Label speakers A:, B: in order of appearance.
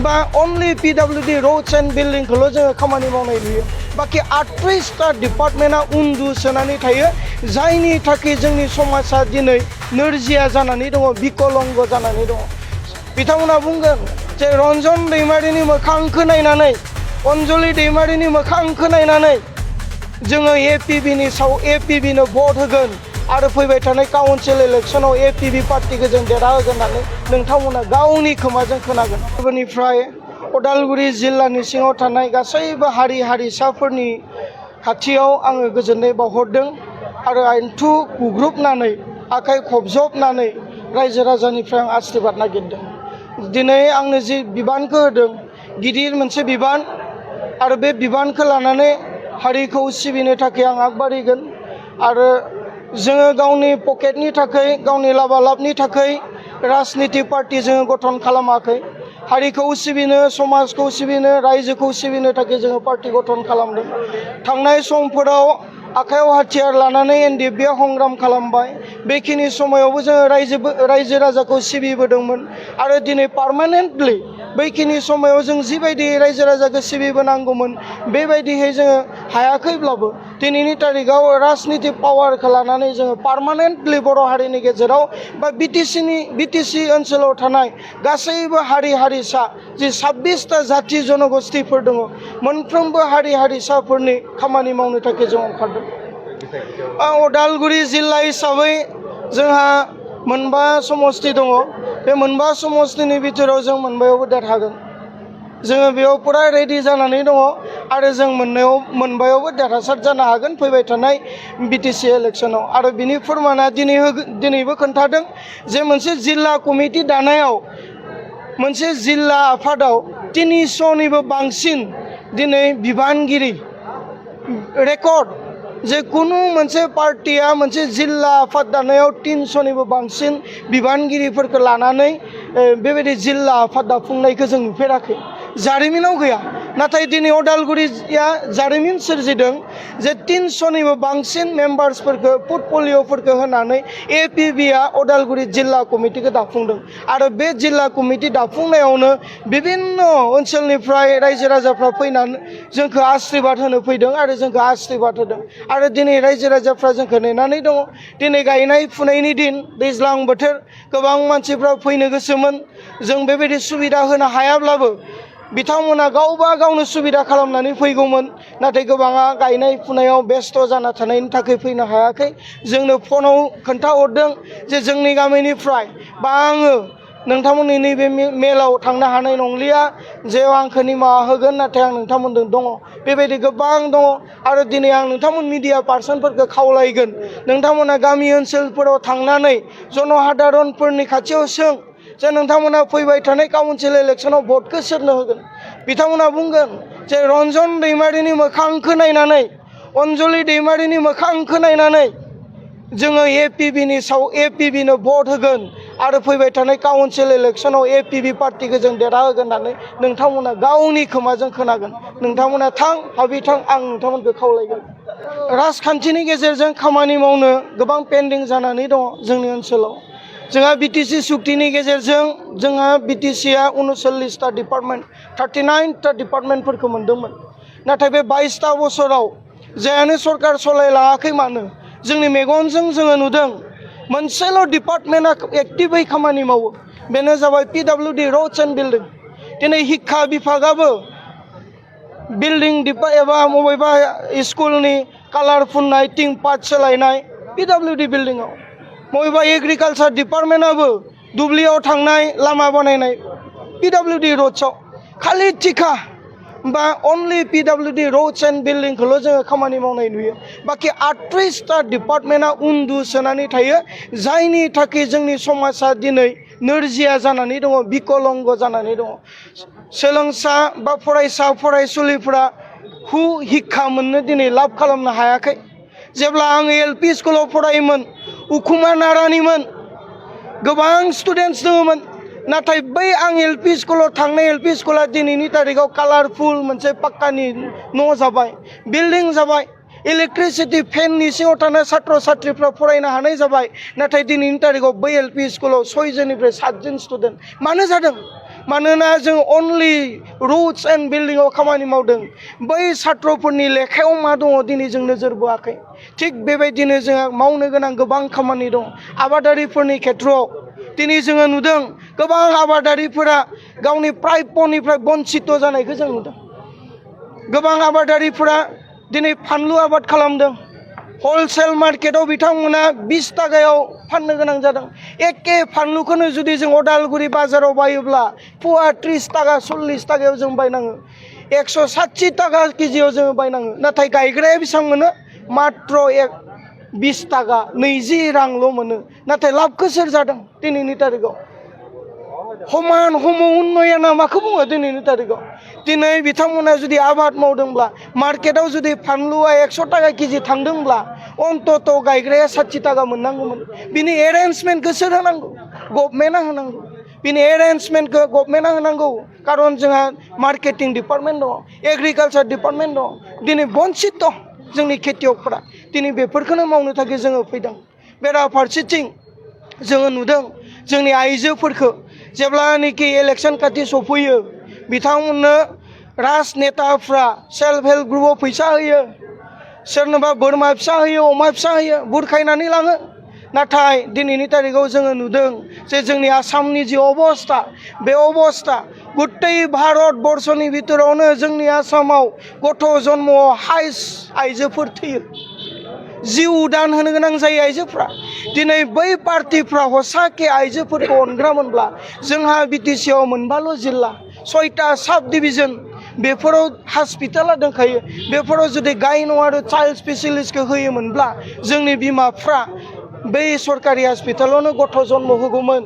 A: बा अनलि PWD roads and बिल्डिंखौल' जोङो खामानि मावनाय नुयो बाखि 38टा डिपार्टमेन्टआ उन्दुसोनानै थायो जायनि थाखाय जोंनि समाजा दिनै नोरजिया जानानै दङ बिकलंग जानानै दङ बिथांमोना बुंगोन जे रन्जन दैमारिनि मोखांखौ नायनानै अनजलि दैमारिनि मोखांखौ नायनानै जोङो एपिबिनो भट होगोन आरो फैबाय थानाय काउन्सिल इलेक्शनाव एपिबि पार्टिखौ जों देरहाहोगोन होननानै नोंथांमोना गावनि खोमाजों खोनागोन बेनिफ्राय उदालगुरि जिल्लानि सिङाव थानाय गासैबो हारि हारिसाफोरनि खाथियाव आङो गोजोननाय बावहरदों आरो आइन्थु गुग्रुबनानै आखाइ खबजबनानै रायजो राजानिफ्राय आं आशीर्बाद नागिरदों दिनै आंनो जि बिबानखौ होदों गिदिर मोनसे बिबान आरो बे बिबानखौ लानानै हारिखौ सिबिनो थाखाय आं आगबारिगोन आरो जोङो गावनि पकेटनि थाखाय गावनि लाबालाबनि थाखाय राजनिति पार्टि जोङो गठन खालामाखै हारिखौ सिबिनो समाजखौ सिबिनो रायजोखौ सिबिनो थाखाय जोङो पार्टि गठन खालामदों थांनाय समफोराव आखायाव हाथियार लानानै एनडिएफबिआ संग्राम खालामबाय बेखिनि समायावबो जोङो रायजो राजाखौ सिबिबोदोंमोन आरो दिनै पार्मानेन्टलि बैखिनि समायाव जों जिबायदि रायजो राजाखौ सिबिबोनांगौमोन बेबायदिहै जोङो हायाखैब्लाबो दिनैनि तारिखाव राजनिति पावारखौ लानानै जोङो पार्मानेन्टलि बर' हारिनि गेजेराव बा बिटिसि ओनसोलाव थानाय गासैबो हारि हारिसा जि 26टा जाथि जनगोष्ठीफोर दङ मोनफ्रोमबो हारि हारिसाफोरनि खामानि मावनो थाखाय जों ओंखारदों उदालगुरि जिल्ला हिसाबै जोंहा मोनबा समस्ति दङ बे मोनबा समस्तिनि बिथोराव जों मोनबायावबो देरहागोन जोङो बेयाव पुरा रेडि जानानै दङ आरो जों मोनबायावबो देरहासार जानो हागोन फैबाय थानाय बिटिसि इलेक्शनाव आरो बिनि फोरमाना दिनैबो खोन्थादों जे मोनसे जिल्ला कमिटि दानायाव मोनसे जिल्ला आफादाव 300निबो बांसिन दिनै बिबानगिरि रेकर्ड जे कुनु मोनसे पार्टिया मोनसे जिल्ला आफाद दानायाव 300निबो बांसिन बिबानगिरिफोरखौ लानानै बेबायदि जिल्ला आफाद दाफुंनायखौ जों नुफेराखै जारिमिनाव गैया नाथाय दिनै उदालगुरिया जारिमिन सोरजिदों जे 300निबो बांसिन मेम्बार्सफोरखौ पर्टफलिय'फोरखौ होनानै एपिबिआ उदालगुरि जिल्ला कमिटिखौ दाफुंदों आरो बे जिल्ला कमिटि दाफुंनायावनो बिभिन्न ओनसोलनिफ्राय रायजो राजाफ्रा फैनानै जोंखौ आशीर्बाद होनो फैदों आरो जोंखौ आशीर्बाद होदों आरो दिनै रायजो राजाफ्रा जोंखौ नेनानै दङ दिनै गायनाय फुनायनि दिन दैज्लां बोथोर गोबां मानसिफ्रा फैनो गोसोमोन जों बेबायदि सुबिदा होनो हायाब्लाबो बिथांमोना गावबा गावनो सुबिदा खालामनानै फैगौमोन नाथाय गोबाङा गायनाय फुनायाव बेस्थ' जाना थानायनि थाखाय फैनो हायाखै जोंनो फनाव खोन्थाहरदों जे जोंनि गामिनिफ्राय बा आङो नोंथांमोननि नैबे मेलाव थांनो हानाय नंलिया जे आंखौ निमाहा होगोन नाथाय आं नोंथांमोनजों दङ बेबायदि गोबां दङ आरो दिनै आं नोंथांमोन मिडिया पार्सनफोरखौ खावलायगोन नोंथांमोना गामि ओनसोलफोराव थांनानै जनसाधारनफोरनि खाथियाव सों जे नोंथांमोना फैबाय थानाय काउन्सिल इलेक्शनाव भटखौ सोरनो होगोन बिथांमोना बुंगोन जे रन्जन दैमारिनि मोखांखौ नायनानै अनजलि दैमारिनि मोखांखौ नायनानै जोङो एपिबिनो भट होगोन आरो फैबाय थानाय काउन्सिल इलेक्शनाव एपिबि पार्टिखौ जों देरहाहोगोन होननानै नोंथांमोना गावनि खोमाजों खोनागोन नोंथांमोना थां हाबिथां आं नोंथांमोनखौ खावलायगोन राजखान्थिनि गेजेरजों खामानि मावनो गोबां पेन्डिं जानानै दङ जोंनि ओनसोलाव जोंहा बिटिसि सुक्तिनि गेजेरजों जोंहा बिटिसिआ 39टा डिपार्टमेन्ट 39टा डिपार्टमेन्टफोरखौ मोन्दोंमोन नाथाय बे 22टा बोसोराव जायानो सरकार सालायलाङाखै मानो जोंनि मेगनजों जोङो नुदों मोनसेल' डिपार्टमेन्टआ एक्टिभै खामानि मावो बेनो जाबाय पिडब्लिउडि रोड्स एंड बिल्डिं दिनै शिक्षा बिभागाबो बिल्डिं एबा बबेबा स्कुलनि कालार फुननाय थिं पात सोलायनाय पिडब्लिउडि बिल्डिंआव बबेबा एग्रिकालचार डिपार्टमेन्टआबो दुब्लियाव थांनाय लामा बानायनाय पिडब्लिउडि रोड्सआव खालि थिखा बा अनलि पिडब्लिउडि रोड्स एंड बिल्डिंखौल' जोङो खामानि मावनाय नुयो बाखि 38टा डिपार्टमेन्टआ उन्दुसोनानै थायो जायनि थाखाय जोंनि समाजा दिनै नोरजिया जानानै दङ बिकलंग जानानै दङ सोलोंसा बा फरायसा फरायसुलिफोरा शिक्षा मोननो दिनै लाब खालामनो हायाखै जेब्ला आङो एलपि स्कुलाव फरायोमोन उखुमा नारानिमोन गोबां स्टुडेन्टस दङमोन नाथाय बै आं एलपि स्कुलाव थांनाय एलपि स्कुला दिनैनि तारिखाव कालारफुल मोनसे पाक्कानि न' जाबाय बिल्डिं जाबाय इलेक्ट्रिसिटी फेननि सिङाव थानाय छात्र छात्रीफ्रा फरायनो हानाय जाबाय नाथाय दिनैनि तारिखाव बै एलपि स्कुलाव 6 जननिफ्राय 7 जन स्टुडेन्ट मानो जादों मानोना जों अनलि रुट्स एन्ड बिल्डिंआव खामानि मावदों बै सात्रफोरनि लेखायाव मा दङ दिनै जों नोजोर बोआखै थिग बेबायदिनो जोंहा मावनो गोनां गोबां खामानि दं आबादारिफोरनि खेथ्रआव दिनै जोङो नुदों गोबां आबादारिफोरा गावनि प्राप्यनिफ्राय बन्सित जानायखौ जों नुदों गोबां आबादारिफोरा दिनै फानलु आबाद खालामदों हलसेल मार्केटआव बिथांमोना 20 टाकायाव फाननो गोनां जादों एखे फानलुखौनो जुदि जों उदालगुरि बाजाराव बायोब्ला फुवा 30 टाका 40 टाकायाव जों बायनाङो 160 टाका केजियाव जों बायनाङो नाथाय गायग्राया बेसेबां मोनो मात्र 20 टाका 20 रांल' मोनो नाथाय लाबखौ सोर जादों दिनैनि तारिखाव समान सम उन्नयना माखौ बुङो दिनैनि तारिखाव दिनै बिथांमोना जुदि आबाद मावदोंब्ला मार्केटआव जुदि फानलुआ 100 टाका केजि थांदोंब्ला अन्तत गायग्राया 60 टाका मोननांगौमोन बिनि एरेन्जमेन्टखौ सोर होनांगौ गभर्नमेन्टआ होनांगौ बिनि एरेन्जमेन्टखौ गभर्नमेन्टआ होनांगौ कारन जोंहा मार्केटिं डिपार्टमेन्ट दं एग्रिकालचार डिपार्टमेन्ट दं दिनै बन्सित दं जोंनि खेतियकफोरा दिनै बेफोरखौनो मावनो थाखाय जोङो फैदों बेराफारसेथिं जोङो नुदों जोंनि आइजोफोरखौ जेब्लानोखि इलेक्सन खाथि सफैयो बिथांमोननो राजनेताफ्रा सेल्फ हेल्प ग्रुपआव फैसा होयो सोरनोबा बोरमा फिसा होयो अमा फिसा होयो बुरखायनानै लाङो नाथाय दिनैनि तारिखाव जोङो नुदों जे जोंनि आसामनि जि अबस्था बे अबस्था गत्तै भारत बर्षनि भितरावनो जोंनि आसामाव गथ' जन्मआव हाइस्ट आइजोफोर थैयो जिउ दान होनो गोनां जायो आइजोफ्रा दिनै बै पार्टिफ्रा हसाके आइजोफोरखौ अनग्रामोनब्ला जोंहा बिटिसिआव मोनबाल' जिल्ला 6टा साब डिभिजन बेफोराव हस्पिटाला दंखायो बेफोराव जुदि गायन' आरो चाइल्ड स्पेसियलिस्टखौ होयोमोनब्ला जोंनि बिमाफ्रा बै सरकारि हस्पिटालावनो गथ' जन्म होगौमोन